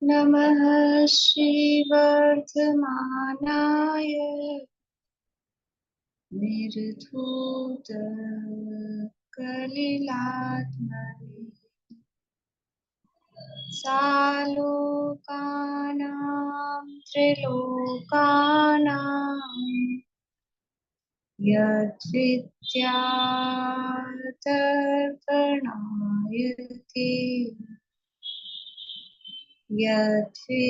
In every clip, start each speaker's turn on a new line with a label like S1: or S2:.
S1: नमः श्रीवर्धमानाय निर्धूत कलिलात्मने सालोकानां त्रिलोकानां यद्विद्यातर्पणायते यद्विद्यातर्पणायते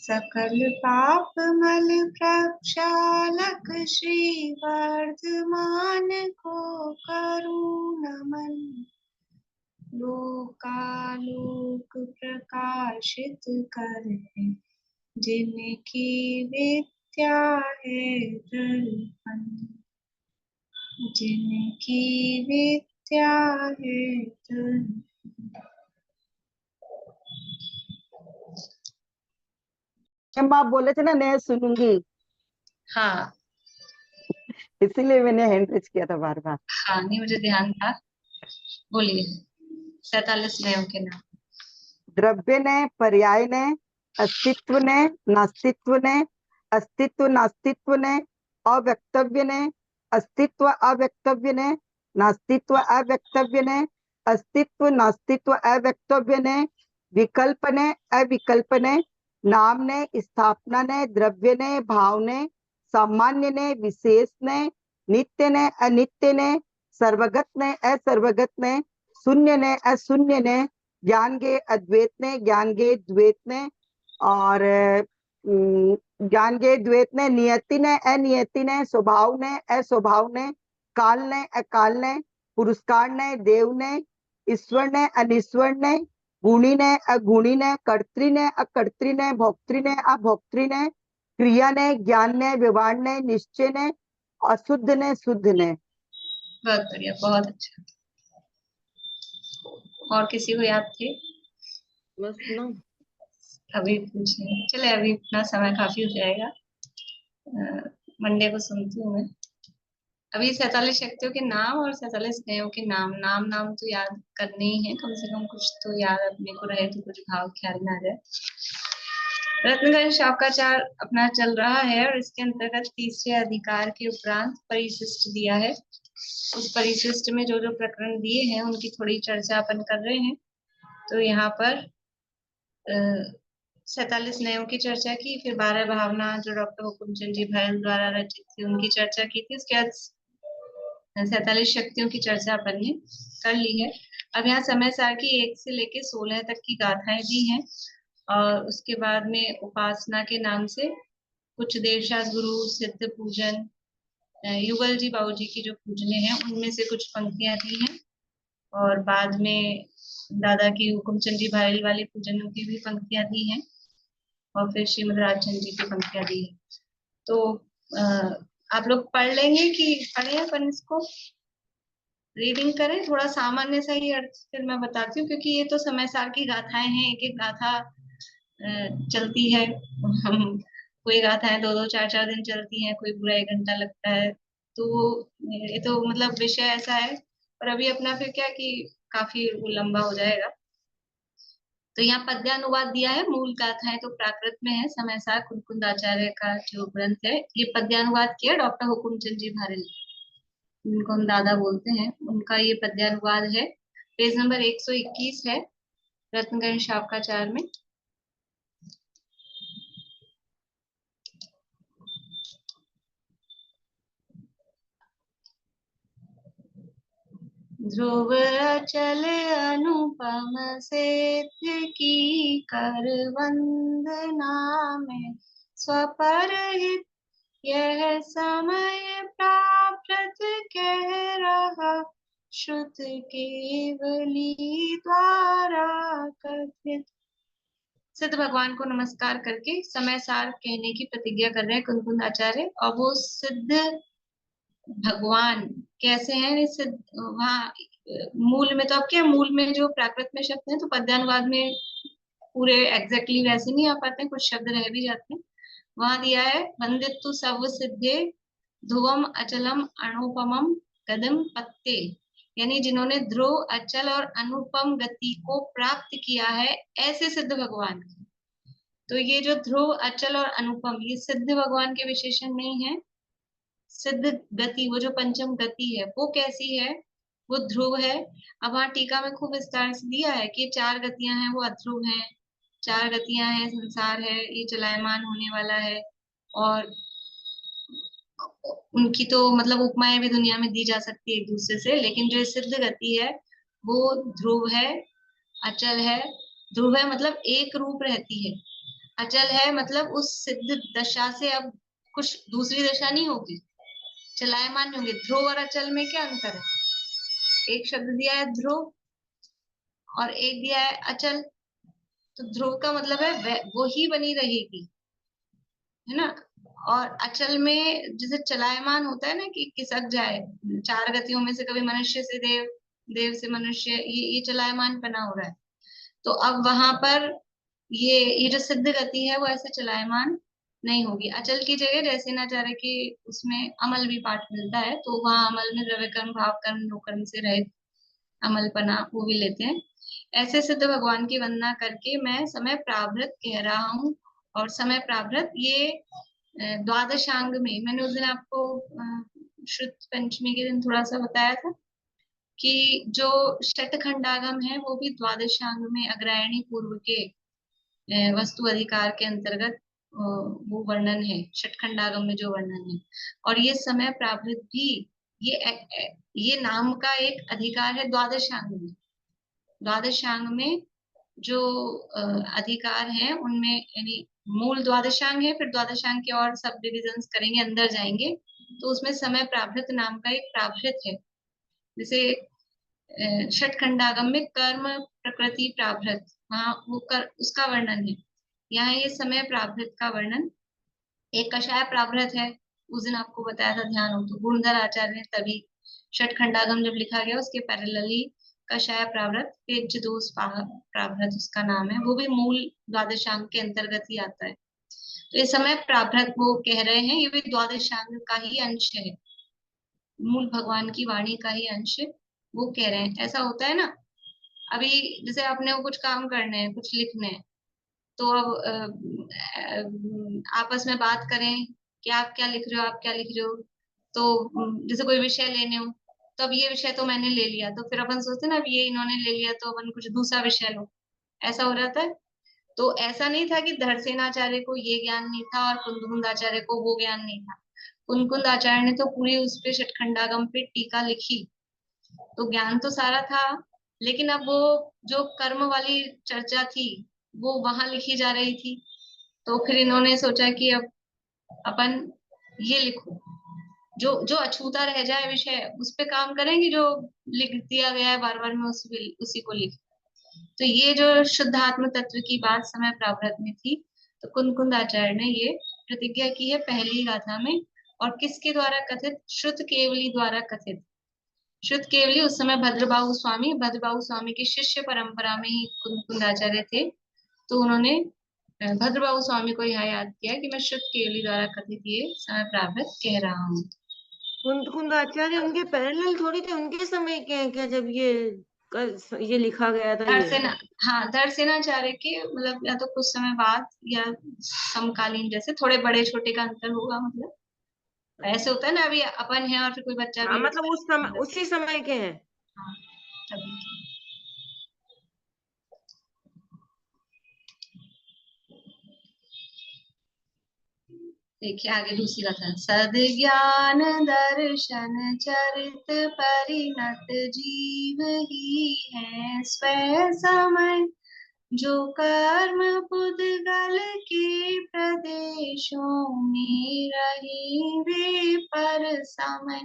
S1: सकल पाप मल प्रक्षालक श्री वर्धमान को करूँ नमन लोकालोक प्रकाशित करे जिनकी विद्या है दर्पण जिनकी विद्या है दर्पण।
S2: आप बोले थे ना मैं सुनूंगी,
S1: हाँ
S2: इसीलिए मैंने हैंड रेज किया था बार बार।
S1: हाँ, नहीं मुझे ध्यान था। बोलिए 47 नयों के नाम।
S2: द्रव्य ने, पर्याय ने, अस्तित्व ने, नास्तित्व ने, अस्तित्व नास्तित्व ने, अव्यक्तव्य ने, अस्तित्व अव्यक्तव्य ने, नास्तित्व अव्यक्तव्य ने, अस्तित्व नास्तित्व अव्यक्तव्य ने, विकल्प ने, अविकल्प ने, नाम ने, स्थापना ने, द्रव्य ने, भाव ने, सामान्य ने, विशेष ने, नित्य ने, अनित्य ने, सर्वगत ने, असर्वगत ने, शून्य ने, अशून्य ने, ज्ञान के अद्वैत ने, ज्ञान के द्वैत ने, और ज्ञान के द्वैत ने, नियति ने, अनियति ने, स्वभाव ने, अस्वभाव ने, काल ने, अकाल ने, पुरस्कार ने, देव ने, ईश्वर ने, अनिश्वर ने, गुणी ने, अगुणी ने, कर्त्री ने, अकर्त्री ने, भोक्त्री ने, अभोक्त्री ने, क्रिया ने, ज्ञान ने, व्यवहार ने, निश्चय ने, अशुद्ध ने, शुद्ध ने।
S1: बहुत बढ़िया, बहुत अच्छा। और किसी को याद थे?
S2: बस ना,
S1: अभी पूछे, चले अभी इतना समय काफी हो जाएगा। मंडे को सुनती हूँ मैं। अभी 47 शक्तियों के नाम और 47 स्नेहों के नाम नाम तो याद करने ही है, कम से कम कुछ तो याद अपने को रहे तो कुछ भाव ख्याल में आ जाए। रत्नगंज शाखाचार अपना चल रहा है और इसके अंतर्गत तीसरे अधिकार के उपरांत परिशिष्ट दिया है। उस परिशिष्ट में जो जो प्रकरण दिए हैं उनकी थोड़ी चर्चा अपन कर रहे हैं। तो यहाँ पर 47 नयों की चर्चा की, फिर 12 भावना जो डॉक्टर हुकुमचंद जी भैल द्वारा रचित थी उनकी चर्चा की थी। उसके बाद 47 शक्तियों की चर्चा अपन ने कर ली है। अब यहाँ समय सार की 1 से लेके 16 तक की गाथाएं दी हैं और उसके बाद में उपासना के नाम से कुछ देवशास्त्र गुरु सिद्ध पूजन युगल जी बाबू जी की जो पूजने हैं उनमें से कुछ पंक्तियां दी हैं और बाद में दादा की हुकुमचंद जी भाईल वाली पूजन की भी पंक्तियां दी हैं और फिर श्रीमद राजचंद जी की पंक्तियां दी हैं। तो आप लोग पढ़ लेंगे कि पढ़े अपन इसको रीडिंग करें? थोड़ा सामान्य सा ही अर्थ फिर मैं बताती हूँ, क्योंकि ये तो समय सार की गाथाएं हैं, एक एक गाथा चलती है। कोई गाथाएं 2-2 4-4 दिन चलती हैं, कोई पूरा 1 घंटा लगता है। तो ये तो मतलब विषय ऐसा है, और अभी अपना फिर क्या कि काफी लंबा हो जाएगा। तो यहाँ पद्यानुवाद दिया है, मूल गाथाएं तो प्राकृत में है। समय सार कुंकुंद आचार्य का जो ग्रंथ है, ये पद्यानुवाद किया डॉक्टर हुकुमचंद जी भारिल, जिनको हम दादा बोलते हैं, उनका ये पद्यानुवाद है। पेज नंबर 121 है रत्नगंज शाखाचार में। ध्रुव अचल अनुपम सेत्य की कर वंदना में स्वपर हित यह समय प्राप्त कह रहा श्रुत केवली द्वारा कथित। सिद्ध भगवान को नमस्कार करके समय सार कहने की प्रतिज्ञा कर रहे हैं कुंकुंद आचार्य। और वो सिद्ध भगवान कैसे हैं? सिद्ध वहाँ मूल में तो अब क्या, मूल में जो प्राकृत में शब्द हैं तो पद्यानुवाद में पूरे एग्जैक्टली वैसे नहीं आ पाते हैं, कुछ शब्द रह भी जाते हैं। वहां दिया है वंदितु सर्व सिद्धे ध्रुवम अचलम अनुपमम कदम पत्ते, यानी जिन्होंने ध्रुव, अचल और अनुपम गति को प्राप्त किया है, ऐसे सिद्ध भगवान की। तो ये जो ध्रुव, अचल और अनुपम, ये सिद्ध भगवान के विशेषण नहीं है। सिद्ध गति, वो जो पंचम गति है, वो कैसी है? वो ध्रुव है। अब वहां टीका में खूब विस्तार से दिया है कि 4 गतियां हैं वो अध्रुव हैं, 4 गतियां हैं, संसार है, ये चलायमान होने वाला है, और उनकी तो मतलब उपमाएं भी दुनिया में दी जा सकती है एक दूसरे से, लेकिन जो सिद्ध गति है वो ध्रुव है, अचल है। ध्रुव है मतलब एक रूप रहती है, अचल है मतलब उस सिद्ध दशा से अब कुछ दूसरी दशा नहीं होगी, चलायमान नहीं होंगे। ध्रुव और अचल में क्या अंतर है? एक शब्द दिया है ध्रुव और एक दिया है अचल। तो ध्रुव का मतलब है वो ही बनी रहेगी, है ना। और अचल में जैसे चलायमान होता है ना कि खिसक जाए, 4 गतियों में से कभी मनुष्य से देव, देव से मनुष्य, ये चलायमान बना हो रहा है। तो अब वहां पर ये जो सिद्ध गति है वो ऐसे चलायमान नहीं होगी। अचल की जगह जैसे नाचार्य के उसमें अमल भी पाठ मिलता है, तो वहां अमल में द्रव्य कर्म, भाव कर्म, नो कर्म से रहित अमलपना वो भी लेते हैं। ऐसे सिद्ध भगवान की वंदना करके मैं समय प्रावृत कह रहा हूँ। और समय प्रावृत ये द्वादशांग में, मैंने उस दिन आपको शुद्ध पंचमी के दिन थोड़ा सा बताया था कि जो शतखंडागम है वो भी द्वादशांग में अग्रायणी पूर्व के वस्तु अधिकार के अंतर्गत वो वर्णन है, षटखंडागम में जो वर्णन है। और ये समय प्रावृत भी ये नाम का एक अधिकार है द्वादशांग में। द्वादशांग में जो अधिकार हैं उनमें, यानी मूल द्वादशांग है, फिर द्वादशांग के और सब डिविजन्स करेंगे, अंदर जाएंगे, तो उसमें समय प्रावृत नाम का एक प्रावृत है। जैसे षटखंडागम में कर्म प्रकृति प्रावृत, वहां वो उसका वर्णन है। यहाँ ये समय प्रावृत का वर्णन। एक कषाय प्रावृत है, उस दिन आपको बताया था, ध्यान हो तो, गुणधर आचार्य ने तभी षटखंडागम जब लिखा गया उसके पैरेलली कषाय प्रावृत, पेज दोष प्रावृत उसका नाम है, वो भी मूल द्वादशांग के अंतर्गत ही आता है। तो इस समय प्रावृत वो कह रहे हैं, ये भी द्वादशांग का ही अंश है, मूल भगवान की वाणी का ही अंश वो कह रहे हैं। ऐसा होता है ना, अभी जैसे आपने वो कुछ काम करने हैं, कुछ लिखने हैं, तो अब आपस में बात करें कि आप क्या लिख रहे हो, आप क्या लिख रहे हो। तो जैसे कोई विषय लेने हो, तो अब ये विषय तो मैंने ले लिया, तो फिर अपन सोचते हैं ना अब ये इन्होंने ले लिया तो अपन कुछ दूसरा विषय लो, ऐसा हो जाता है। तो ऐसा नहीं था कि धड़सेनाचार्य को ये ज्ञान नहीं था और कुंदकुंद आचार्य को वो ज्ञान नहीं था। कुंदकुंद आचार्य ने तो पूरी उस पे षटखंडागम पे टीका लिखी, तो ज्ञान तो सारा था, लेकिन अब वो जो कर्म वाली चर्चा थी वो वहां लिखी जा रही थी। तो फिर इन्होंने सोचा कि अब अपन ये लिखो, जो जो अछूता रह जाए विषय उस पे काम करेंगे, जो लिख दिया गया है बार बार में उसी को लिख। तो ये जो शुद्ध आत्म तत्व की बात समय प्रावृत में थी, तो कुंद आचार्य ने ये प्रतिज्ञा की है पहली गाथा में। और किसके द्वारा कथित? श्रुत केवली द्वारा कथित। श्रुत केवली उस समय भद्रबाहु स्वामी की शिष्य परंपरा में ही कुंद आचार्य थे, तो उन्होंने भद्रबाहु स्वामी को यहाँ याद किया कि मैं श्रुत केवली द्वारा कथित ये समय प्रावृत कह रहा हूँ।
S3: कुंद आचार्य उनके पैरेलल थोड़ी थे, उनके समय के हैं क्या जब ये लिखा गया था? ये
S1: धड़सेना, हाँ, धड़सेनाचार्य के मतलब या तो कुछ समय बाद या समकालीन, जैसे थोड़े बड़े छोटे का अंतर होगा, मतलब ऐसे होता है ना, अभी अपन है और फिर कोई बच्चा
S3: हाँ,
S1: भी
S3: मतलब उस समय,
S1: मतलब,
S3: उसी समय के हैं।
S1: हाँ, तभी के। देखिए आगे दूसरी कथा, सद ज्ञान दर्शन चरित परिणत जीव ही है स्वयं समय, जो कर्म पुद्गल के प्रदेशों में रही वे पर समय।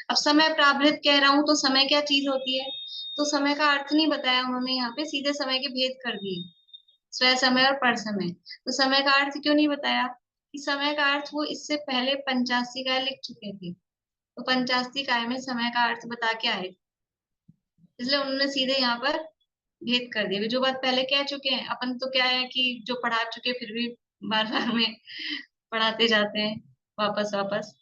S1: अब समय प्रावृत कह रहा हूं, तो समय क्या चीज होती है? तो समय का अर्थ नहीं बताया उन्होंने, यहाँ पे सीधे समय के भेद कर दिए, स्वयं समय और पर समय। तो समय का अर्थ क्यों नहीं बताया? कि समय का अर्थ वो इससे पहले पंचास्तिकाय लिख चुके थे, तो पंचास्तिकाय में समय का अर्थ बता के आए, इसलिए उन्होंने सीधे यहाँ पर भेद कर दिया। जो बात पहले कह चुके हैं, अपन तो क्या है कि जो पढ़ा चुके फिर भी बार बार में पढ़ाते जाते हैं वापस वापस।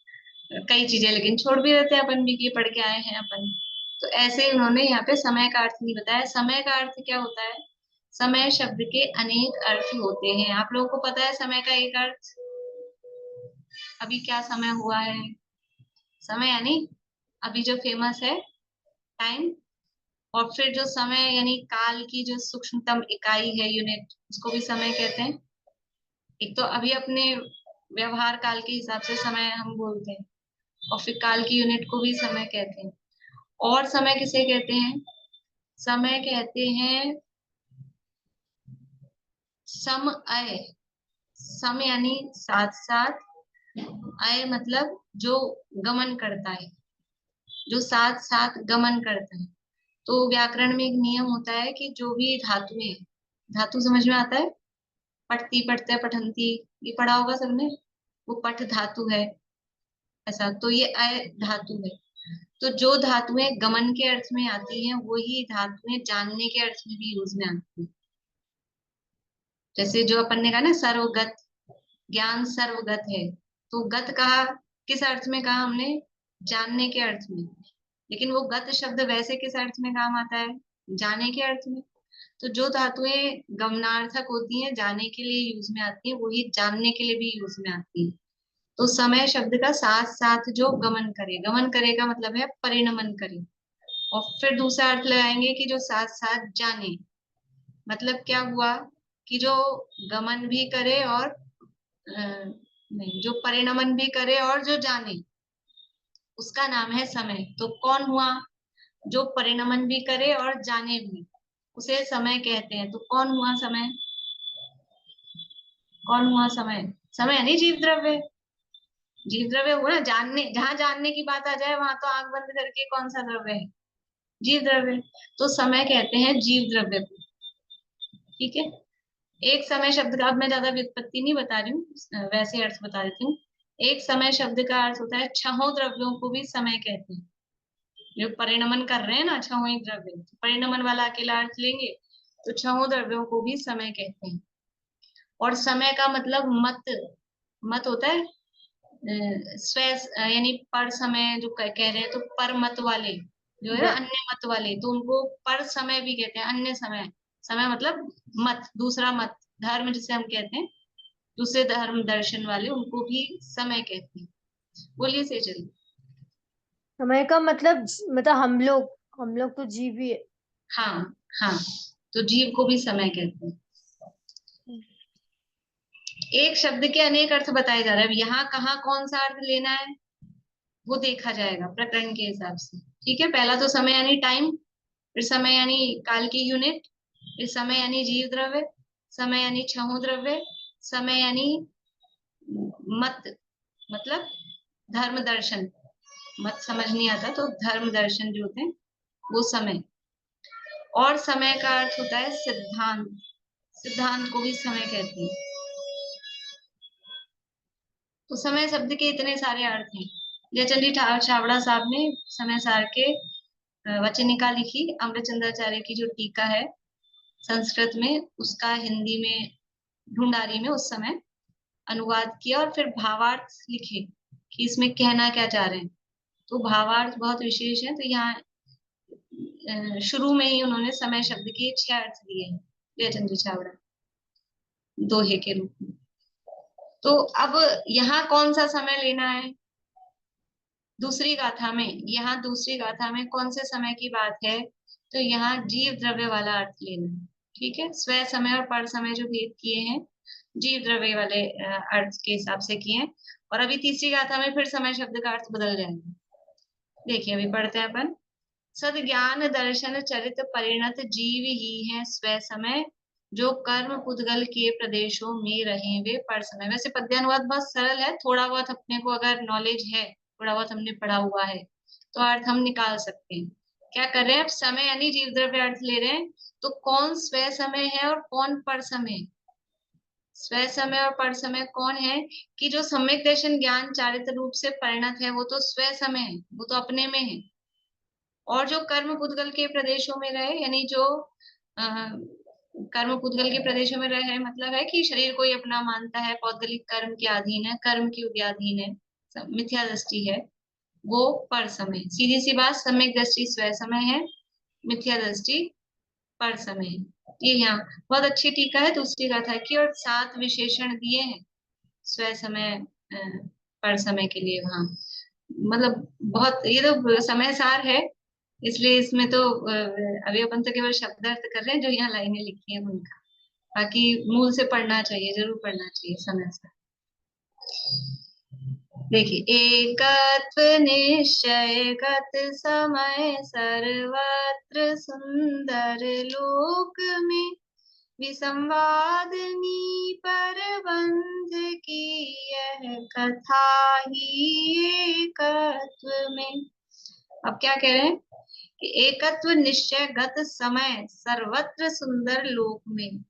S1: कई चीजें लेकिन छोड़ भी देते हैं अपन भी, कि पढ़ के आए हैं अपन। तो ऐसे उन्होंने यहाँ पे समय का अर्थ नहीं बताया। समय का अर्थ क्या होता है? समय शब्द के अनेक अर्थ होते हैं। आप लोगों को पता है समय का एक अर्थ? अभी क्या समय हुआ है? समय यानी अभी जो फेमस है टाइम, और फिर जो समय यानी काल की जो सूक्ष्मतम इकाई है, यूनिट, उसको भी समय कहते हैं। एक तो अभी अपने व्यवहार काल के हिसाब से समय हम बोलते हैं, और फिर काल की यूनिट को भी समय कहते हैं। और समय किसे कहते हैं? समय कहते हैं समय। सम यानी साथ साथ, अय मतलब जो गमन करता है, जो साथ साथ गमन करता है। तो व्याकरण में एक नियम होता है कि जो भी धातुएं, धातु समझ में आता है? पठती, पठते, पठंती, ये पढ़ा होगा सबने, वो पठ धातु है। ऐसा तो ये अय धातु है। तो जो धातुएं गमन के अर्थ में आती हैं, वही धातुएं जानने के अर्थ में भी यूज में आती हैं। जैसे जो अपन ने कहा ना, सर्वगत, ज्ञान सर्वगत है। तो गत कहा किस अर्थ में? कहा हमने जानने के अर्थ में। लेकिन वो गत शब्द वैसे किस अर्थ में काम आता है? जाने के अर्थ में। तो जो धातुएं गमनार्थक होती हैं, जाने के लिए यूज में आती हैं, वही जानने के लिए भी यूज में आती है। तो समय शब्द का साथ साथ जो गमन करे, गमन करे का मतलब है परिणमन करे। और फिर दूसरा अर्थ लगाएंगे कि जो साथ साथ जाने, मतलब क्या हुआ कि जो गमन भी करे और नहीं, जो परिणमन भी करे और जो जाने, उसका नाम है समय। तो कौन हुआ? जो परिणमन भी करे और जाने भी, उसे समय कहते हैं। तो कौन हुआ समय? कौन हुआ समय? समय यानी जीव द्रव्य। जीव द्रव्य हुआ ना, जानने, जहां जानने की बात आ जाए वहां तो आंख बंद करके कौन सा द्रव्य है? जीव द्रव्य। तो समय कहते हैं जीव द्रव्य को। ठीक है। एक समय शब्द का, अब मैं ज्यादा व्युत्पत्ति नहीं बता रही हूँ, वैसे अर्थ बता देती हूँ। एक समय शब्द का अर्थ होता है छहों द्रव्यों को भी समय कहते हैं। जो परिणमन कर रहे हैं ना, छहों ही द्रव्य, परिणमन वाला अकेला अर्थ लेंगे तो छहों द्रव्यों को भी समय कहते हैं। और समय का मतलब मत, मत होता है स्व, यानी पर समय जो कह रहे हैं, तो पर मत वाले जो है ना, अन्य मत वाले, तो उनको पर समय भी कहते हैं। अन्य समय, समय मतलब मत, दूसरा मत, धर्म जिसे हम कहते हैं, दूसरे धर्म दर्शन वाले, उनको भी समय कहते हैं। बोलिए से चलिए।
S4: समय का मतलब हम लोग तो जीव ही है।
S1: हाँ, हाँ, तो जीव को भी समय कहते हैं। एक शब्द के अनेक अर्थ बताए जा रहे हैं। अब यहाँ कहाँ कौन सा अर्थ लेना है वो देखा जाएगा प्रकरण के हिसाब से। ठीक है। पहला तो समय यानी टाइम, फिर समय यानी काल की यूनिट, फिर समय यानी जीव द्रव्य, समय यानी छहों द्रव्य, समय यानी मत, मतलब धर्म दर्शन। मत समझ नहीं आता तो धर्म दर्शन जो होते हैं वो समय। और समय का अर्थ होता है सिद्धांत, सिद्धांत को भी समय कहते हैं। तो समय शब्द के इतने सारे अर्थ हैं। जयचंदी छाबड़ा साहब ने समय सार के वचनिका लिखी, अमृतचंद्राचार्य की जो टीका है संस्कृत में, उसका हिंदी में ढूंढारी में उस समय अनुवाद किया, और फिर भावार्थ लिखे कि इसमें कहना क्या चाह रहे हैं। तो भावार्थ बहुत विशेष है। तो यहाँ शुरू में ही उन्होंने समय शब्द के 6 अर्थ दिए हैं जयचंद्र छाबड़ा, दोहे के रूप में। तो अब यहाँ कौन सा समय लेना है? दूसरी गाथा में, यहाँ दूसरी गाथा में कौन से समय की बात है? तो यहाँ जीव द्रव्य वाला अर्थ लेना है। ठीक है। स्व समय और पर समय जो भेद किए हैं, जीव द्रव्य वाले अर्थ के हिसाब से किए हैं। और अभी तीसरी गाथा में फिर समय शब्द का अर्थ बदल जाएगा। देखिए अभी पढ़ते हैं अपन। सद ज्ञान दर्शन चरित परिणत जीव ही है स्व समय, जो कर्म पुद्गल के प्रदेशों में रहे वे पर समय। वैसे पद्यानुवाद बहुत सरल है, थोड़ा बहुत अपने को अगर नॉलेज है, थोड़ा बहुत हमने पढ़ा हुआ है, तो अर्थ हम निकाल सकते हैं। क्या कर रहे हैं? अब समय यानी जीव द्रव्य अर्थ ले रहे हैं, तो कौन स्व समय है और कौन पर समय? स्व समय और पर समय कौन है? कि जो सम्यक दर्शन ज्ञान चारित्र रूप से परिणत है, वो तो स्व समय है, वो तो अपने में है। और जो कर्म पुद्गल के प्रदेशों में रहे, यानी जो कर्म पुद्गल के प्रदेशों में रहे, मतलब है कि शरीर को ही अपना मानता है, पौद्गलिक कर्म के अधीन है, कर्म की उद्याधीन है, मिथ्या दृष्टि है वो पर समय। सीधी सी बात, सम्यक दृष्टि स्वयं समय है, मिथ्या दृष्टि पर समय है। ये यहाँ बहुत अच्छी टीका है दूसरी गाथा की, और 7 विशेषण दिए हैं स्वयं समय पर समय के लिए वहां। मतलब बहुत, ये तो समय सार है, इसलिए इसमें तो अभी अपन तो केवल शब्दार्थ कर रहे हैं जो यहाँ लाइनें लिखी हैं उनका। बाकी मूल से पढ़ना चाहिए, जरूर पढ़ना चाहिए समय से। देखिए, एकत्व निश्चय गत समय सर्वत्र सुंदर लोक में, विसंवादनी परबंध की यह कथा ही एकत्व में। अब क्या कह रहे हैं कि एकत्व निश्चय गत समय सर्वत्र सुंदर लोक में,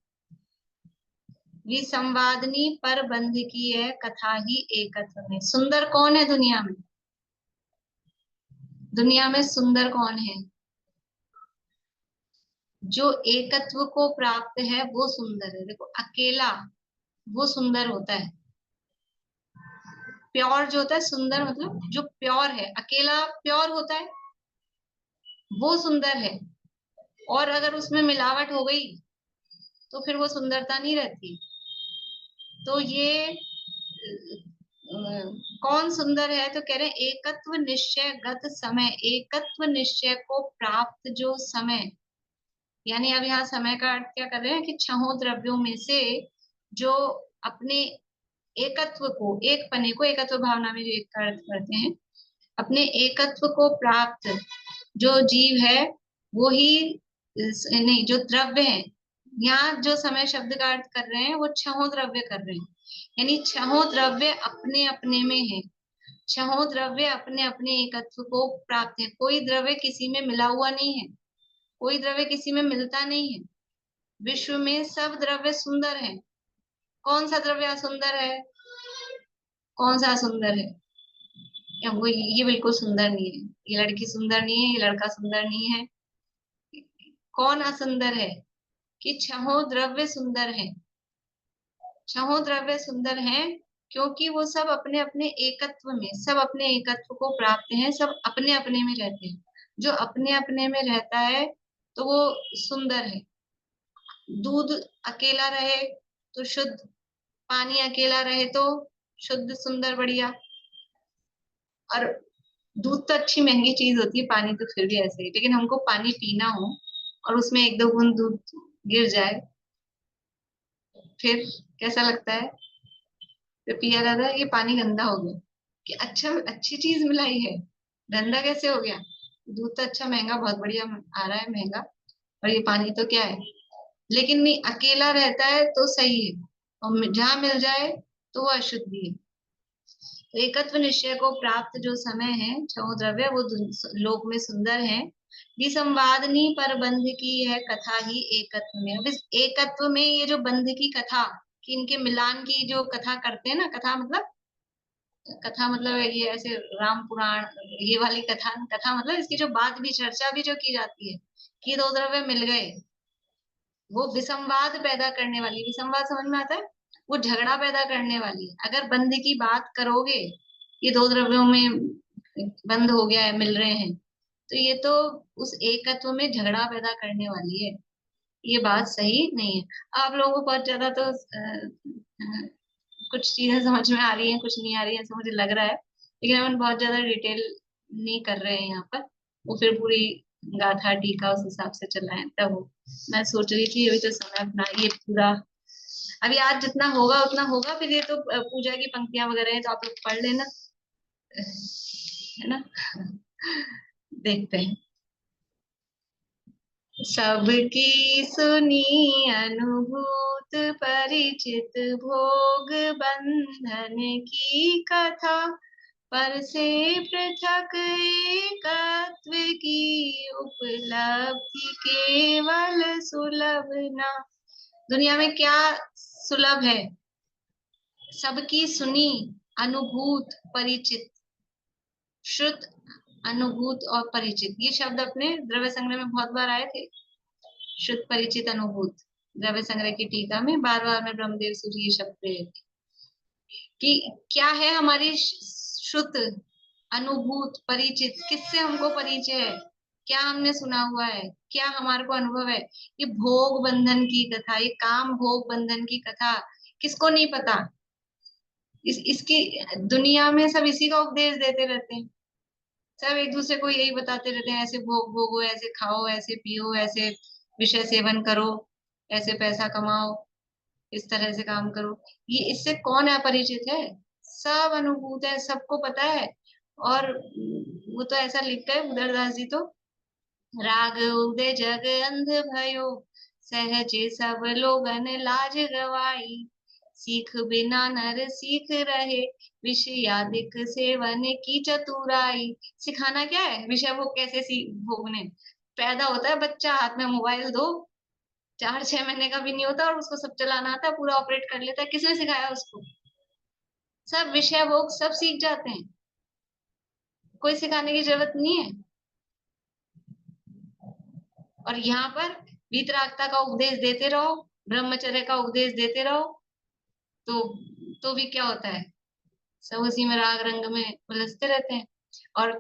S1: विसंवादनी पर बंध की है कथा ही एकत्व में। सुंदर कौन है दुनिया में? दुनिया में सुंदर कौन है? जो एकत्व को प्राप्त है वो सुंदर है। देखो, अकेला वो सुंदर होता है, प्योर जो होता है, सुंदर मतलब जो प्योर है, अकेला प्योर होता है वो सुंदर है। और अगर उसमें मिलावट हो गई तो फिर वो सुंदरता नहीं रहती। तो ये कौन सुंदर है? तो कह रहे हैं एकत्व निश्चय गत समय, एकत्व निश्चय को प्राप्त जो समय, यानी अब यहाँ समय का अर्थ क्या कर रहे हैं कि 6 द्रव्यों में से जो अपने एकत्व को, एक पने को एकत्व भावना में जो एक का अर्थ करते हैं, अपने एकत्व को प्राप्त जो जीव है वो ही, नहीं, जो द्रव्य है, यहाँ जो समय शब्द का अर्थ कर रहे हैं वो 6 द्रव्य कर रहे हैं। यानी 6 द्रव्य अपने अपने में है, 6 द्रव्य अपने अपने एकत्व को प्राप्त है। कोई द्रव्य किसी में मिला हुआ नहीं है, कोई द्रव्य किसी में मिलता नहीं है। विश्व में सब द्रव्य सुंदर है। कौन सा द्रव्य असुंदर है? कौन सा असुंदर है? या वो ये बिल्कुल सुंदर नहीं है, ये लड़की सुंदर नहीं है, ये लड़का सुंदर नहीं है। कौन असुंदर है? कि 6 द्रव्य सुंदर है। 6 द्रव्य सुंदर हैं क्योंकि वो सब अपने अपने एकत्व में, सब अपने एकत्व को प्राप्त हैं, सब अपने अपने में रहते हैं। जो अपने अपने में रहता है तो वो सुंदर है। दूध अकेला रहे तो शुद्ध, पानी अकेला रहे तो शुद्ध, सुंदर, बढ़िया। और दूध तो अच्छी महंगी चीज होती है, पानी तो फिर भी ऐसे ही। लेकिन हमको पानी पीना हो और उसमें 1-2 बूंद दूध गिर जाए, फिर कैसा लगता है? फिर पिया जाता है, ये पानी गंदा हो गया। कि अच्छा, अच्छी चीज मिलाई है, गंदा कैसे हो गया? दूध तो अच्छा महंगा, बहुत बढ़िया आ रहा है महंगा, और ये पानी तो क्या है? लेकिन नहीं, अकेला रहता है तो सही है, और जहां मिल जाए तो वो अशुद्धि है। तो एकत्व निश्चय को प्राप्त जो समय है, 6 द्रव्य वो लोक में सुंदर है। विसंवादनी पर बंध की है कथा ही एकत्व में। अब इस एकत्व में ये जो बंध की कथा, कि इनके मिलान की जो कथा करते हैं ना, कथा मतलब, कथा मतलब ये ऐसे राम पुराण ये वाली कथा, कथा मतलब इसकी जो बात भी, चर्चा भी जो की जाती है कि 2 द्रव्य मिल गए, वो विसंवाद पैदा करने वाली, विसंवाद समझ में आता है? वो झगड़ा पैदा करने वाली है। अगर बंध की बात करोगे, ये 2 द्रव्यों में बंद हो गया है, मिल रहे हैं, तो ये तो उस एकत्व में झगड़ा पैदा करने वाली है। ये बात सही नहीं है। आप लोगों को बहुत ज्यादा तो कुछ चीजें समझ में आ रही हैं, कुछ नहीं आ रही है, ऐसा मुझे लग रहा है। लेकिन हम बहुत ज्यादा डिटेल नहीं कर रहे हैं यहाँ पर। वो फिर पूरी गाथा टीका उस हिसाब से चलाएं तब हो। मैं सोच रही थी अभी तो समय अपना ये पूरा, अभी आज जितना होगा उतना होगा, फिर ये तो पूजा की पंक्तियां वगैरह है तो आप लोग पढ़ लेना, है ना? देखते हैं। सबकी सुनी अनुभूत परिचित भोग बंधन की कथा, पर से पृथक एकत्व की उपलब्धि केवल सुलभ ना। दुनिया में क्या सुलभ है? सबकी सुनी, अनुभूत, परिचित। श्रुत, अनुभूत और परिचित, ये शब्द अपने द्रव्य संग्रह में बहुत बार आए थे। श्रुत, परिचित, अनुभूत, द्रव्य संग्रह की टीका में बार बार में ब्रह्मदेव सूर्य ये शब्द कि क्या है हमारी श्रुत, अनुभूत, परिचित, किससे हमको परिचय है, क्या हमने सुना हुआ है, क्या हमारे को अनुभव है। ये भोग बंधन की कथा, ये काम भोग बंधन की कथा किसको नहीं पता। इसकी दुनिया में सब इसी का उपदेश देते रहते हैं, सब एक दूसरे को यही बताते रहते हैं, ऐसे भोग भोगो, ऐसे खाओ, ऐसे पियो, ऐसे विषय सेवन करो, ऐसे पैसा कमाओ, इस तरह से काम करो। ये इससे कौन अपरिचित है, सब अनुभूत है, सबको पता है। और वो तो ऐसा लिखता है उदयदास जी, तो राग उदय जग अंध भयो, सहजे सब लोगन लाज गवाई, सीख बिना नर सीख रहे, विषयादिक सेवन की चतुराई। सिखाना क्या है, विषय भोग कैसे भोगने। पैदा होता है बच्चा, हाथ में मोबाइल दो, 4-6 महीने का भी नहीं होता और उसको सब चलाना आता है, पूरा ऑपरेट कर लेता है। किसने सिखाया उसको? सब विषय भोग सब सीख जाते हैं, कोई सिखाने की जरूरत नहीं है। और यहाँ पर वीतरागता का उपदेश देते रहो, ब्रह्मचर्य का उपदेश देते रहो, तो भी क्या होता है, सब उसी में राग रंग में उलझते रहते हैं। और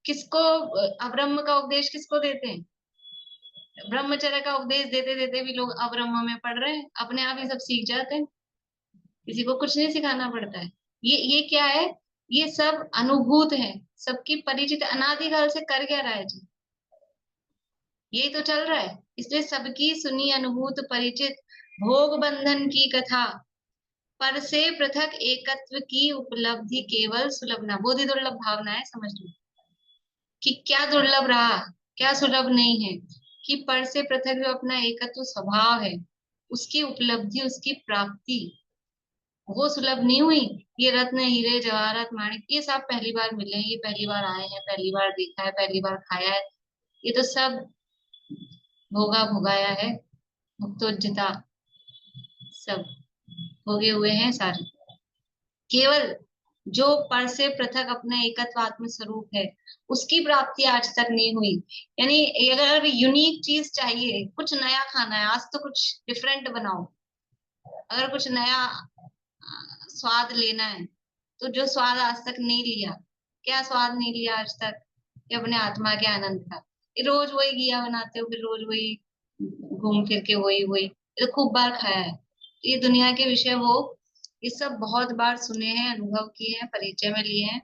S1: किसको अब्रह्म का उपदेश किसको देते हैं? ब्रह्मचर्य का उपदेश देते देते भी लोग अब्रह्म में पढ़ रहे हैं, अपने आप ही सब सीख जाते हैं, किसी को कुछ नहीं सिखाना पड़ता है। ये क्या है, ये सब अनुभूत है, सबकी परिचित, अनादिकाल से कर क्या रहा है जी, यही तो चल रहा है। इसलिए सबकी सुनी, अनुभूत, परिचित भोग बंधन की कथा, पर से पृथक एकत्व की उपलब्धि केवल सुलभ ना, बोधि दुर्लभ भावना है, समझ लो कि क्या दुर्लभ रहा, क्या सुलभ नहीं है, कि पर से पृथक जो अपना एकत्व स्वभाव है, उसकी उपलब्धि, उसकी प्राप्ति वो सुलभ नहीं हुई। ये रत्न, हीरे, जवाहरात, माणिक, ये सब पहली बार मिले हैं, ये पहली बार आए हैं, पहली बार देखा है, पहली बार खाया है, ये तो सब भोगा भोगाया है, मुक्तोज्जिता सब भोगे हुए हैं सारे। केवल जो पर से पृथक अपना एकत्व आत्म स्वरूप है, उसकी प्राप्ति आज तक नहीं हुई। यानी अगर यूनिक चीज चाहिए, कुछ नया खाना है, आज तो कुछ डिफरेंट बनाओ, अगर कुछ नया स्वाद लेना है, तो जो स्वाद आज तक नहीं लिया, क्या स्वाद नहीं लिया आज तक, ये अपने आत्मा के आनंद का। ये रोज वही घिया बनाते हो, फिर रोज वही घूम फिर के वही वही, ये तो खूब बार खाया है। ये दुनिया के विषय वो, ये सब बहुत बार सुने हैं, अनुभव किए हैं, परिचय में लिए हैं,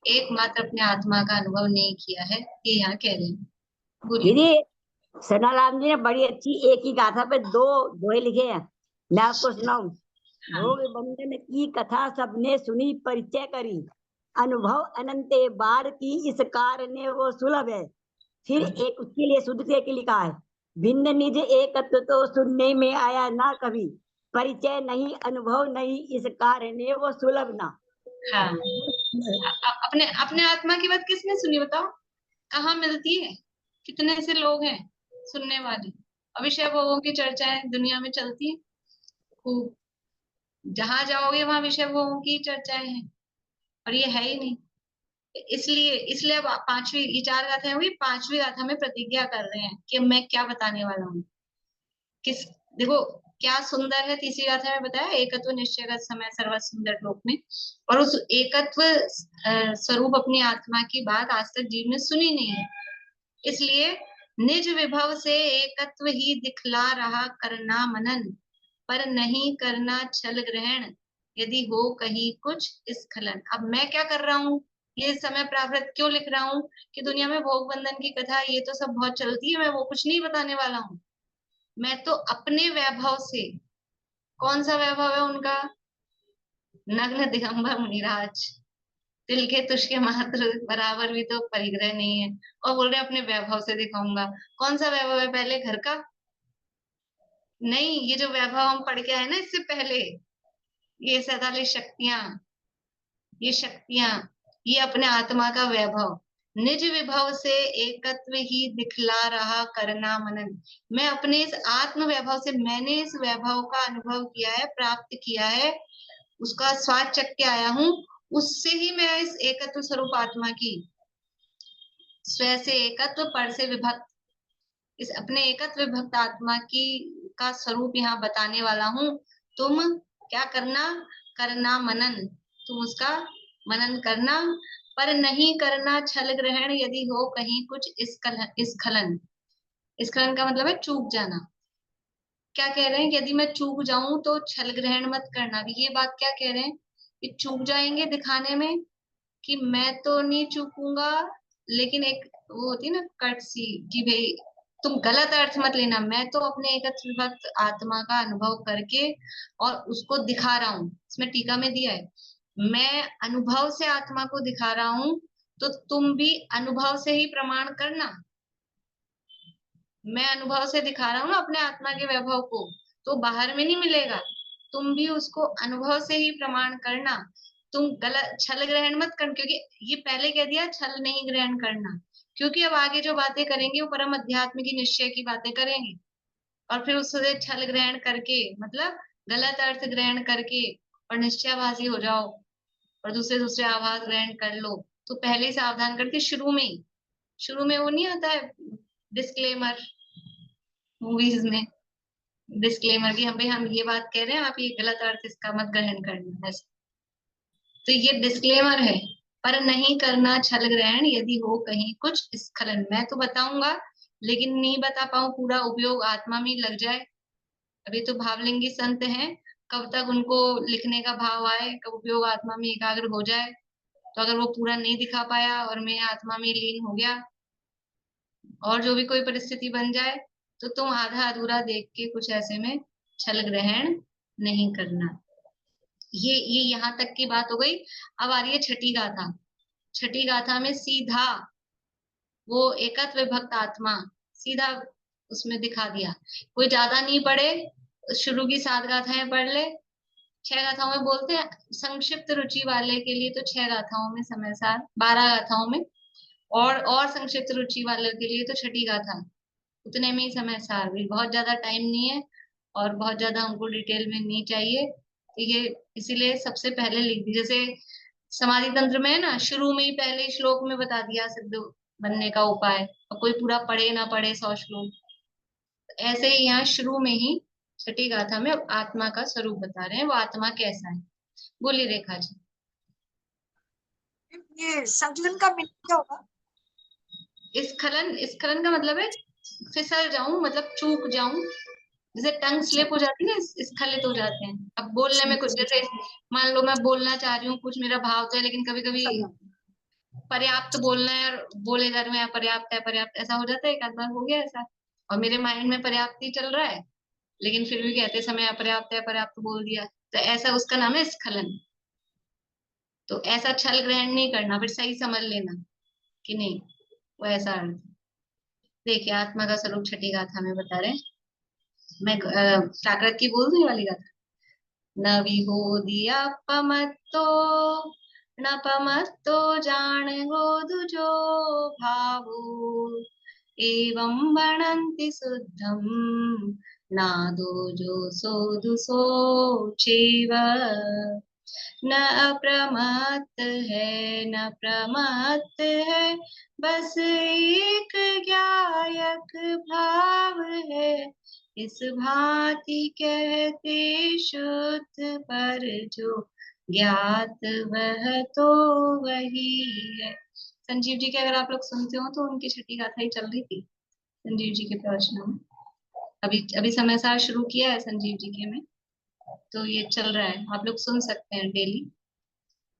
S1: एकमात्र अपने आत्मा का अनुभव नहीं किया है, ये यहाँ कह रहे हैं। बोलिए।
S5: दीदी सनाराम जी ने बड़ी अच्छी एक ही गाथा पे दो दोहे लिखे हैं, मैं आपको सुनाऊं।
S1: हाँ।
S5: भोग बंधन की कथा सबने सुनी, परिचय करी, अनुभव अनंत बार की, इस कारण वो सुलभ है। फिर एक उसके लिए शुद्ध से लिखा है, भिन्न निज एकत्व तो सुनने में आया ना कभी, परिचय नहीं अनुभव नहीं, इस कारण वो सुलभ ना।
S1: हाँ, अपने अपने आत्मा की बात किसने सुनी बताओ, कहाँ मिलती है, कितने से लोग हैं सुनने वाले। अविषय भोगों की चर्चाएं दुनिया में चलती है खूब, जहां जाओगे वहां विषय भोगों की चर्चाएं हैं, और ये है ही नहीं। इसलिए अब पांचवी, ये 4 गाथाएं हुई, 5वीं गाथा में प्रतिज्ञा कर रहे हैं कि मैं क्या बताने वाला हूँ। किस, देखो क्या सुंदर है, तीसरी गाथा में बताया, एकत्व निश्चयगत समय सर्व सुंदर लोक में, और उस एकत्व स्वरूप अपनी आत्मा की बात आज तक जीव ने सुनी नहीं है। इसलिए निज विभव से एकत्व ही दिखला रहा करना मनन, पर नहीं करना छल ग्रहण, यदि हो कहीं कुछ स्खलन। अब मैं क्या कर रहा हूँ, ये समय प्रावृत्त क्यों लिख रहा हूँ कि दुनिया में भोग बंधन की कथा ये तो सब बहुत चलती है, मैं वो कुछ नहीं बताने वाला हूँ। मैं तो अपने वैभव से, कौन सा वैभव है उनका, नग्न दिगंबर मुनिराज, तिल के तुष के मात्र बराबर भी तो परिग्रह नहीं है, और बोल रहे अपने वैभव से दिखाऊंगा। कौन सा वैभव है, पहले घर का नहीं, ये जो वैभव हम पढ़ के आए ना इससे पहले, ये 47 शक्तियां, ये शक्तियां, ये अपने आत्मा का वैभव, निज विभव से एकत्व ही दिखला रहा करना मनन। मैं अपने इस आत्म वैभव से, मैंने इस वैभव का अनुभव किया है, प्राप्त किया है, उसका स्वाद चख के आया हूँ, उससे ही मैं इस एकत्व स्वरूप आत्मा की, स्व से एकत्व पर से विभक्त, इस अपने एकत्व विभक्त आत्मा की का स्वरूप यहाँ बताने वाला हूँ। तुम क्या करना, करना मनन, तुम उसका मनन करना, पर नहीं करना छल ग्रहण यदि हो कहीं कुछ स्खलन। स्खलन का मतलब है चूक जाना। क्या कह रहे हैं कि यदि मैं चूक जाऊं तो छल ग्रहण मत करना। भी ये बात क्या कह रहे हैं कि चूक जाएंगे दिखाने में कि मैं तो नहीं चूकूंगा, लेकिन एक वो होती है ना कट सी कि भाई तुम गलत अर्थ मत लेना, मैं तो अपने एकत्र भक्त आत्मा का अनुभव करके और उसको दिखा रहा हूँ। इसमें टीका में दिया है, मैं अनुभव से आत्मा को दिखा रहा हूं, तो तुम भी अनुभव से ही प्रमाण करना। मैं अनुभव से दिखा रहा हूँ ना अपने आत्मा के वैभव को, तो बाहर में नहीं मिलेगा, तुम भी उसको अनुभव से ही प्रमाण करना। तुम गलत छल ग्रहण मत कर, क्योंकि ये पहले कह दिया छल नहीं ग्रहण करना, क्योंकि अब आगे जो बातें करेंगे वो परम अध्यात्म की निश्चय की बातें करेंगे, और फिर उससे छल ग्रहण करके मतलब गलत अर्थ ग्रहण करके और निश्चयवादी हो जाओ और दूसरे दूसरे आभास ग्रहण कर लो। तो पहले ही सावधान करके शुरू में वो नहीं आता है डिस्क्लेमर मूवीज में, डिस्क्लेमर की हम ये बात कह रहे हैं, आप ये गलत अर्थ इसका मत ग्रहण करना, ऐसा। तो ये डिस्क्लेमर है, पर नहीं करना छल ग्रहण यदि हो कहीं कुछ स्खलन। मैं तो बताऊंगा लेकिन नहीं बता पाऊं पूरा, उपयोग आत्मा में लग जाए। अभी तो भावलिंगी संत हैं, कब तक उनको लिखने का भाव आए, कब उपयोग आत्मा में एकाग्र हो जाए। तो अगर वो पूरा नहीं दिखा पाया और मैं आत्मा में लीन हो गया और जो भी कोई परिस्थिति बन जाए, तो तुम आधा अधूरा देख के कुछ ऐसे में छल ग्रहण नहीं करना। ये यहाँ तक की बात हो गई। अब आ रही है छठी गाथा। छठी गाथा में सीधा वो एकत्व विभक्त आत्मा सीधा उसमें दिखा दिया। कोई ज्यादा नहीं पढ़े, शुरू की 7 गाथाएं पढ़ ले। 6 गाथाओं में बोलते हैं, संक्षिप्त रुचि वाले के लिए तो 6 गाथाओं में समय सार, 12 गाथाओं में, और संक्षिप्त रुचि वाले के लिए तो छठी गाथा। उतने में ही समय सार भी, बहुत ज्यादा टाइम नहीं है और बहुत ज्यादा हमको डिटेल में नहीं चाहिए, तो ये इसीलिए सबसे पहले लिख दी। जैसे समाधि तंत्र में है ना, शुरू में ही पहले श्लोक में बता दिया सिद्ध बनने का उपाय, और कोई पूरा पढ़े ना पढ़े 100 श्लोक, ऐसे ही यहाँ शुरू में ही छठी गाथा में आत्मा का स्वरूप बता रहे हैं, वो आत्मा कैसा है। बोलिए रेखा जी।
S6: ये संकलन का मीनिंग क्या होगा?
S1: स्खलन का मतलब है फिसल जाऊं, मतलब चूक जाऊं। जैसे टंग स्लिप हो जाती है ना, स्खलित हो जाते हैं। अब बोलने में कुछ, जैसे मान लो मैं बोलना चाह रही हूँ कुछ, मेरा भाव तो है, लेकिन कभी कभी पर्याप्त बोलना है और बोले जा रहे हैं पर्याप्त है पर्याप्त, ऐसा हो जाता है। एक आध बार हो गया ऐसा, और मेरे माइंड में पर्याप्त ही चल रहा है, लेकिन फिर भी कहते समय अपर्याप्त है पर्याप्त बोल दिया, तो ऐसा उसका नाम है स्खलन। तो ऐसा छल ग्रहण नहीं करना, फिर सही समझ लेना कि नहीं वो ऐसा अर्थ। देखिए आत्मा का स्वरूप छठी गाथा में बता रहे हैं। मैं प्राकृत की बोल दूं ये वाली गाथा। न विहोदिया पमत्तो न पमत्तो जान गो दुजो भावो एवं वर्णन्ति शुद्धम नादो जो सोदुसो चेव। न अप्रमत्त है न प्रमत्त है, बस एक ज्ञायक भाव है, इस भांति कहते शुद्ध पर जो ज्ञात वह तो वही है। संजीव जी के अगर आप लोग सुनते हो तो उनकी छठी गाथा ही चल रही थी संजीव जी के प्रवचनों में। अभी अभी समय सार शुरू किया है संजीव जी के में, तो ये चल रहा है, आप लोग सुन सकते हैं डेली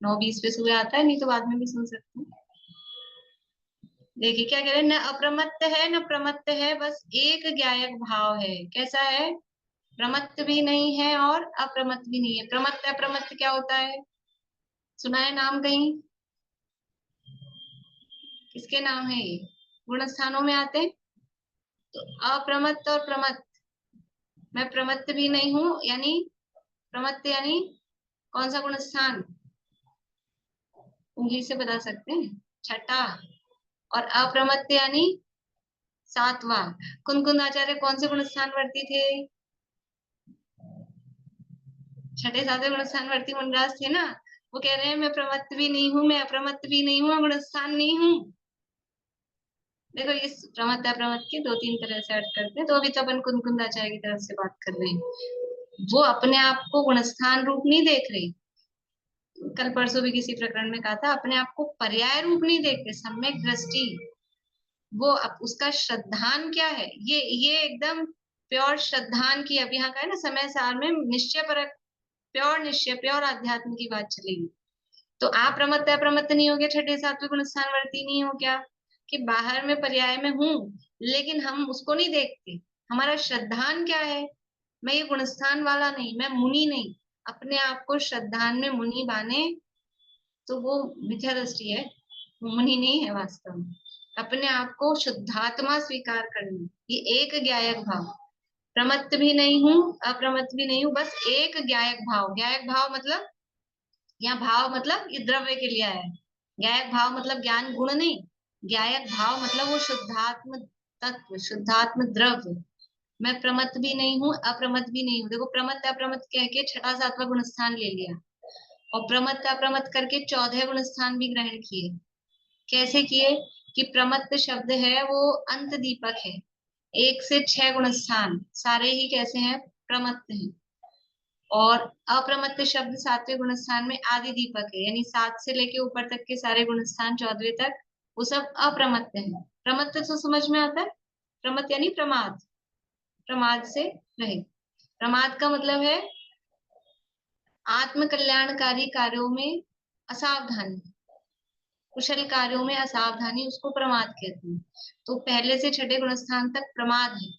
S1: 9:20 पे सुबह आता है, नहीं तो बाद में भी सुन सकते हैं। देखिए क्या कह रहे हैं, न अप्रमत्त है न प्रमत्त है, बस एक ज्ञायक भाव है। कैसा है? प्रमत्त भी नहीं है और अप्रमत्त भी नहीं है। प्रमत्त अप्रमत्त क्या होता है? सुना है नाम कहीं? किसके नाम है ये? गुण स्थानों में आते हैं। तो अप्रमत्त और प्रमत्त, मैं प्रमत्त भी नहीं हूं, यानी प्रमत्त यानी कौन सा गुण स्थान? उंगली से बता सकते हैं, छठा। और अप्रमत्त यानी 7वां। कुंद आचार्य कौन से गुण स्थान वर्ती थे? छठे 7वें गुण स्थान वर्ती मुनराज थे ना। वो कह रहे हैं मैं प्रमत्त भी नहीं हूं, मैं अप्रमत्त भी नहीं हूं, गुण स्थान नहीं हूं। देखो इस प्रमत्त अप्रमत्त के 2-3 तरह से अर्थ करते हैं, तो अभी तो अपन कुंद आचार्य की तरफ से बात कर रहे हैं। वो अपने आप को गुणस्थान रूप नहीं देख रहे, कल परसों भी किसी प्रकरण में कहा था, अपने आप को पर्याय रूप नहीं देखते, सम्यक दृष्टि, वो उसका श्रद्धान क्या है, ये एकदम प्योर श्रद्धान की, अब यहाँ का है ना समय सार में निश्चय परक, प्योर निश्चय, प्योर आध्यात्म की बात चलेगी। तो आप प्रमत्त अप्रमत्त नहीं हो गया, छठे सातवें गुण स्थान वर्ती नहीं हो क्या, कि बाहर में पर्याय में हूं लेकिन हम उसको नहीं देखते। हमारा श्रद्धान क्या है, मैं ये गुणस्थान वाला नहीं, मैं मुनि नहीं, अपने आप को श्रद्धान में मुनि माने, तो वो मिथ्या दृष्टि है, वो मुनि नहीं है वास्तव में। अपने आप को शुद्धात्मा स्वीकार करना, ये एक ज्ञायक भाव, प्रमत्त भी नहीं हूँ अप्रमत्त भी नहीं हूँ, बस एक ज्ञायक भाव। ज्ञायक भाव मतलब, यहाँ भाव मतलब ये द्रव्य के लिए आया है, ज्ञायक भाव मतलब ज्ञान गुण नहीं, ज्ञायक भाव मतलब वो शुद्धात्म तत्व, शुद्धात्म द्रव्य। मैं प्रमत्त भी नहीं हूँ अप्रमत्त भी नहीं हूँ। देखो प्रमत्त अप्रमत्त कह के छठा सातवां गुण स्थान ले लिया, और प्रमत्त अप्रमत्त करके 14 गुण स्थान भी ग्रहण किए। कैसे किए, कि प्रमत्त शब्द है वो अंत दीपक है, 1 से 6 गुण स्थान सारे ही कैसे हैं, प्रमत्त हैं, और अप्रमत्त शब्द 7वें गुण स्थान में आदि दीपक है, यानी 7 से लेके ऊपर तक के सारे गुण स्थान 14वें तक वो सब अप्रमत्त हैं। प्रमत्त तो समझ में आता है, प्रमत्त यानी प्रमाद, प्रमाद से रहे। प्रमाद का मतलब है आत्म कल्याणकारी कार्यों में असावधानी, कुशल कार्यों में असावधानी, उसको प्रमाद कहते हैं। तो पहले से छठे गुण स्थान तक प्रमाद है,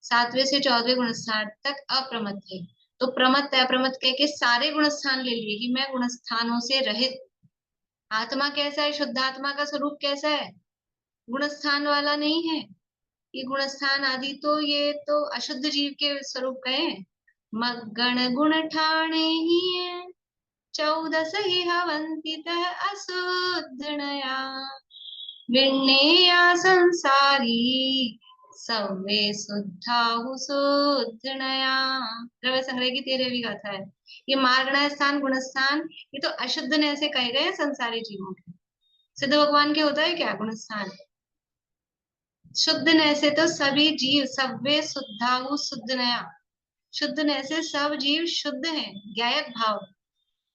S1: 7वें से 14वें गुण स्थान तक अप्रमत्त है। तो प्रमत्त अप्रमत्त कह के सारे गुण स्थान ले लिए कि मैं गुण स्थानों से रहित। आत्मा कैसा है, शुद्ध आत्मा का स्वरूप कैसा है, गुण स्थान वाला नहीं है। ये गुण स्थान आदि तो ये तो अशुद्ध जीव के स्वरूप का है। मगण गुण ठाणे ही है, 14 ही हवंतितः अशुद्धनया, विण्णेया संसारी सवे शुद्धाहु शुद्धनया। द्रव्य संग्रह की 13वीं गाथा है। ये मार्गण स्थान गुण स्थान, ये तो अशुद्ध ने से कहे गए संसारी जीवों के। सिद्ध भगवान के होता है क्या गुण स्थान, शुद्ध न से तो सभी जीव, सव्वे शुद्धाहु शुद्ध नया, शुद्ध न से सब जीव शुद्ध हैं, ज्ञायक भाव,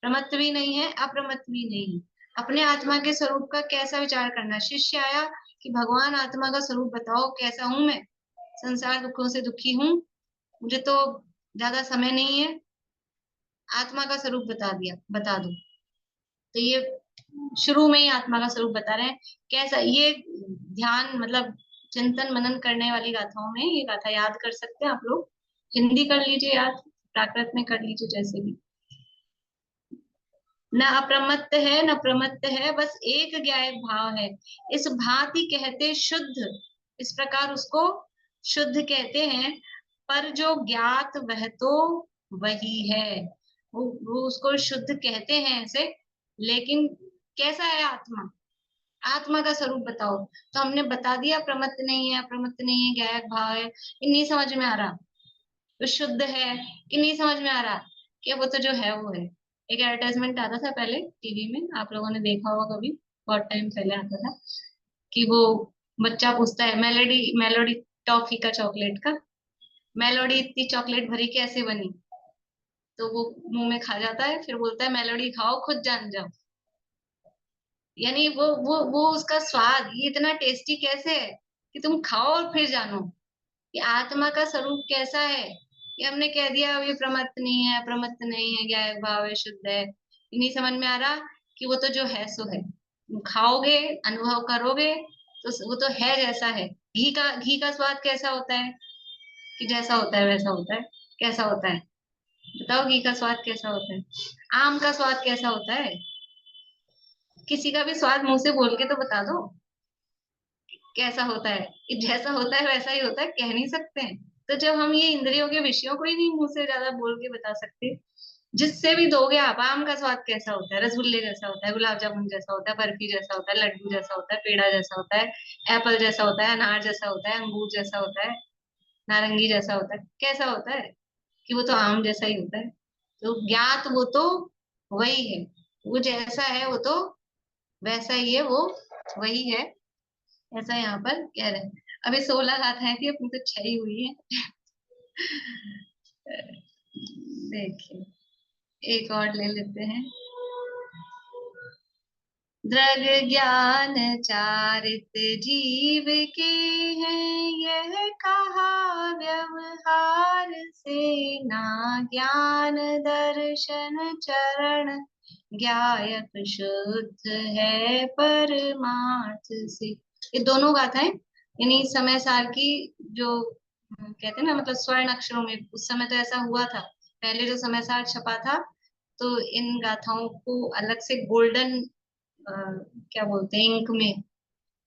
S1: प्रमत्त भी नहीं है अप्रमत्त भी नहीं है। अपने आत्मा के स्वरूप का कैसा विचार करना। शिष्य आया कि भगवान आत्मा का स्वरूप बताओ, कैसा हूं मैं, संसार दुखों से दुखी हूं, मुझे तो ज्यादा समय नहीं है, आत्मा का स्वरूप बता दिया, बता दो। तो ये शुरू में ही आत्मा का स्वरूप बता रहे हैं कैसा। ये ध्यान मतलब चिंतन मनन करने वाली गाथाओं में ये गाथा याद कर सकते हैं आप लोग, हिंदी कर लीजिए याद, प्राकृत में कर लीजिए, जैसे भी। न अप्रमत्त है न प्रमत्त है, बस एक ज्ञायक भाव है, इस भांति कहते शुद्ध, इस प्रकार उसको शुद्ध कहते हैं। पर जो ज्ञात वह तो वही है, वो उसको शुद्ध कहते हैं ऐसे, लेकिन कैसा है आत्मा, आत्मा का स्वरूप बताओ। तो हमने बता दिया प्रमत्त नहीं है अप्रमत्त नहीं है, ज्ञायक भाव है, ये नहीं समझ में आ रहा, तो शुद्ध है कि नहीं समझ में आ रहा, कि वो तो जो है वो है। एक एडवर्टाइजमेंट आता था पहले टीवी में, आप लोगों ने देखा होगा कभी, बहुत टाइम पहले आता था, कि वो बच्चा पूछता है मेलोडी, मेलोडी टॉफी का, चॉकलेट का, मेलोडी इतनी चॉकलेट भरी कैसे बनी, तो वो मुंह में खा जाता है, फिर बोलता है मेलोडी खाओ खुद जान जाओ। यानी वो उसका स्वाद ये इतना टेस्टी कैसे है कि तुम खाओ और फिर जानो कि आत्मा का स्वरूप कैसा है। ये हमने कह दिया ये प्रमत्त नहीं है प्रमत्त नहीं है, ज्ञायक भाव है, शुद्ध है, ये नहीं समझ में आ रहा कि वो तो जो है सो है, तुम खाओगे अनुभव करोगे तो वो तो है जैसा है। घी का स्वाद कैसा होता है, कि जैसा होता है वैसा होता है, कैसा होता है बताओ, घी का स्वाद कैसा होता है, आम का स्वाद कैसा होता है, किसी का भी स्वाद मुंह से बोल के तो बता दो कैसा होता है, कि जैसा होता है वैसा ही होता है, कह नहीं सकते हैं। तो जब हम ये इंद्रियों के विषयों को ही नहीं मुंह से ज्यादा बोल के बता सकते, जिससे भी दोगे आप, आम का स्वाद कैसा होता है, रसगुल्ले जैसा होता है, गुलाब जामुन जैसा होता है, बर्फी जैसा होता है, लड्डू जैसा होता है, पेड़ा जैसा होता है, एप्पल जैसा होता है, अनार जैसा होता है, अंगूर जैसा होता है, नारंगी जैसा होता है, कैसा होता है, कि वो तो आम जैसा ही होता है। तो ज्ञात वो तो वही है, वो जैसा है वो तो वैसा ही है, वो वही है, ऐसा यहाँ पर कह रहे हैं। अभी 16 गाथाएं थी, अपनी तो 6 ही हुई है। देखिए एक और ले लेते हैं। दृग ज्ञान चारित जीव के हैं, यह कहा व्यवहार से, ना ज्ञान दर्शन चरण ज्ञायक शुद्ध है परमार्थ से। ये दोनों गाथाएं यानी समय सार की जो कहते हैं ना, मतलब स्वर्ण अक्षरों में, उस समय तो ऐसा हुआ था, पहले जो समय सार छपा था तो इन गाथाओं को अलग से गोल्डन क्या बोलते हैं, इंक में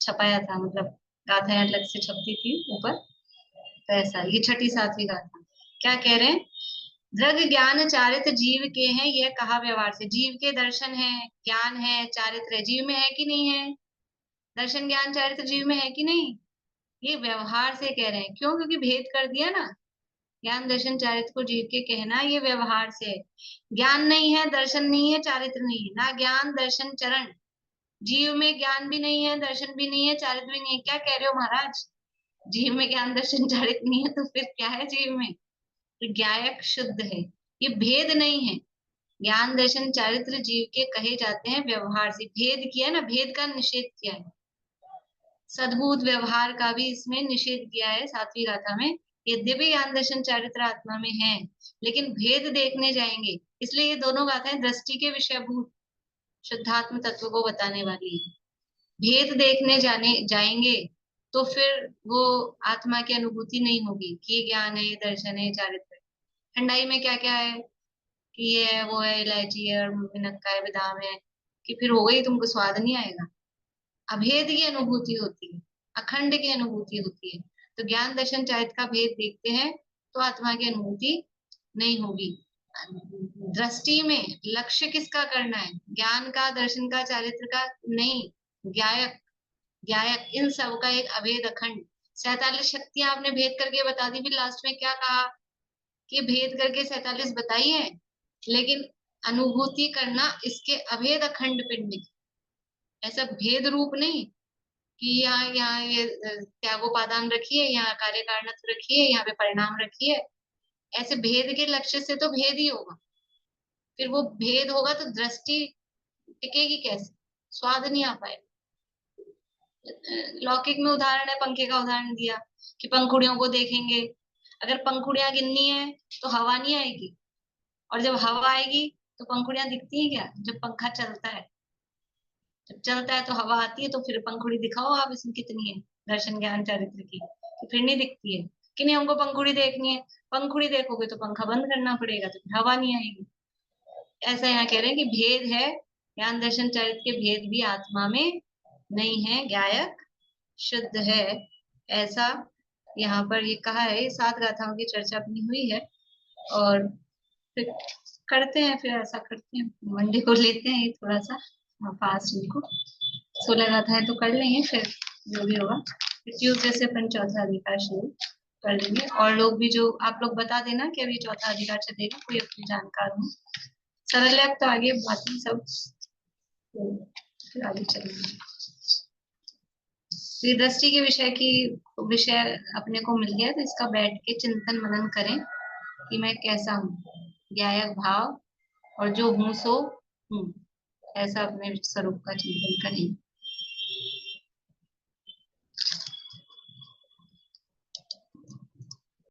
S1: छपाया था, मतलब गाथाएं अलग से छपती थी ऊपर। तो ऐसा ये छठी सातवीं गाथा क्या कह रहे हैं, दृग ज्ञान चारित्र जीव के हैं, यह कहा व्यवहार से। जीव के दर्शन है, ज्ञान है, चारित्र है, जीव में है कि नहीं है? दर्शन ज्ञान चारित्र जीव में है कि नहीं? ये व्यवहार से कह रहे हैं। क्यों? क्योंकि भेद कर दिया ना, ज्ञान दर्शन चारित्र को जीव के कहना ये व्यवहार से है। ज्ञान नहीं है, दर्शन नहीं है, चारित्र नहीं है, ना ज्ञान दर्शन चरण। जीव में ज्ञान भी नहीं है, दर्शन भी नहीं है, चारित्र भी नहीं है। क्या कह रहे हो महाराज? जीव में ज्ञान दर्शन चारित्र नहीं है तो फिर क्या है जीव में? तो ज्ञायक शुद्ध है, ये भेद नहीं है। ज्ञान दर्शन चारित्र जीव के कहे जाते हैं व्यवहार से। भेद किया ना, भेद का निषेध किया है, सद्भूत व्यवहार का भी इसमें निषेध किया है सातवीं गाथा में। यद्यपि ज्ञान दर्शन चारित्र आत्मा में है, लेकिन भेद देखने जाएंगे, इसलिए ये दोनों गाथाएं दृष्टि के विषयभूत शुद्धात्म तत्व को बताने वाली है। भेद देखने जाने जाएंगे तो फिर वो आत्मा की अनुभूति नहीं होगी कि ये ज्ञान है, ये दर्शन है, ये चारित्र है। ठंडाई में क्या क्या है कि ये है, वो है, इलायची है और मिनक्का है, बादाम है, कि फिर हो गई, तुमको स्वाद नहीं आएगा। अभेद की अनुभूति होती है, अखंड की अनुभूति होती है। तो ज्ञान दर्शन चारित्र का भेद देखते हैं तो आत्मा की अनुभूति नहीं होगी। दृष्टि में लक्ष्य किसका करना है? ज्ञान का, दर्शन का, चारित्र का नहीं, ज्ञायक। ज्ञायक इन सब का एक अभेद अखंड। 47 शक्तियां आपने भेद करके बता दी, फिर लास्ट में क्या कहा कि भेद करके 47 बताई है, लेकिन अनुभूति करना इसके अभेद अखंड पिंड की। ऐसा भेद रूप नहीं कि यहाँ यहाँ ये त्यागोपादान रखिए, यहाँ कार्य कारणत्व रखिए, यहाँ पे परिणाम रखिए। ऐसे भेद के लक्ष्य से तो भेद ही होगा। फिर वो भेद होगा तो दृष्टि टिकेगी कैसे? स्वाद नहीं आ पाएगा। लौकिक में उदाहरण है, पंखे का उदाहरण दिया कि पंखुड़ियों को देखेंगे, अगर पंखुड़ियां गिननी है तो हवा नहीं आएगी, और जब हवा आएगी तो पंखुड़ियां दिखती हैं क्या? जब पंखा चलता है, जब चलता है तो हवा आती है, तो फिर पंखुड़ी दिखाओ आप इसमें कितनी है दर्शन ज्ञान चारित्र की, तो फिर नहीं दिखती है कि नहीं। हमको पंखुड़ी देखनी है, पंखुड़ी देखोगे तो पंखा बंद करना पड़ेगा, तो फिर हवा नहीं आएगी। ऐसा यहाँ कह रहे हैं कि भेद है, ज्ञान दर्शन चारित्र के भेद भी आत्मा में नहीं है, ज्ञायक शुद्ध है, ऐसा यहाँ पर ये कहा है। 7 गाथाओं की चर्चा अपनी हुई है, और फिर करते हैं, फिर ऐसा करते हैं मंडे को लेते हैं थोड़ा सा फास्ट, इनको 16 गाथाएं तो कर लेंगे, फिर जो भी होगा फिर ट्यूसडे से अपन चौथा अधिकार शुरू कर लेंगे। और लोग भी, जो आप लोग बता देना कि अभी चौथा अधिकार चलेगा, कोई अपनी जानकार हो। सरल तो आगे बाकी सब तो फिर आगे चलेंगे। तो दृष्टि के विषय अपने को मिल गया, तो इसका बैठ के चिंतन मनन करें कि मैं कैसा हूँ, ज्ञायक भाव, और जो हूँ सो हूँ, ऐसा अपने स्वरूप का चिंतन करें।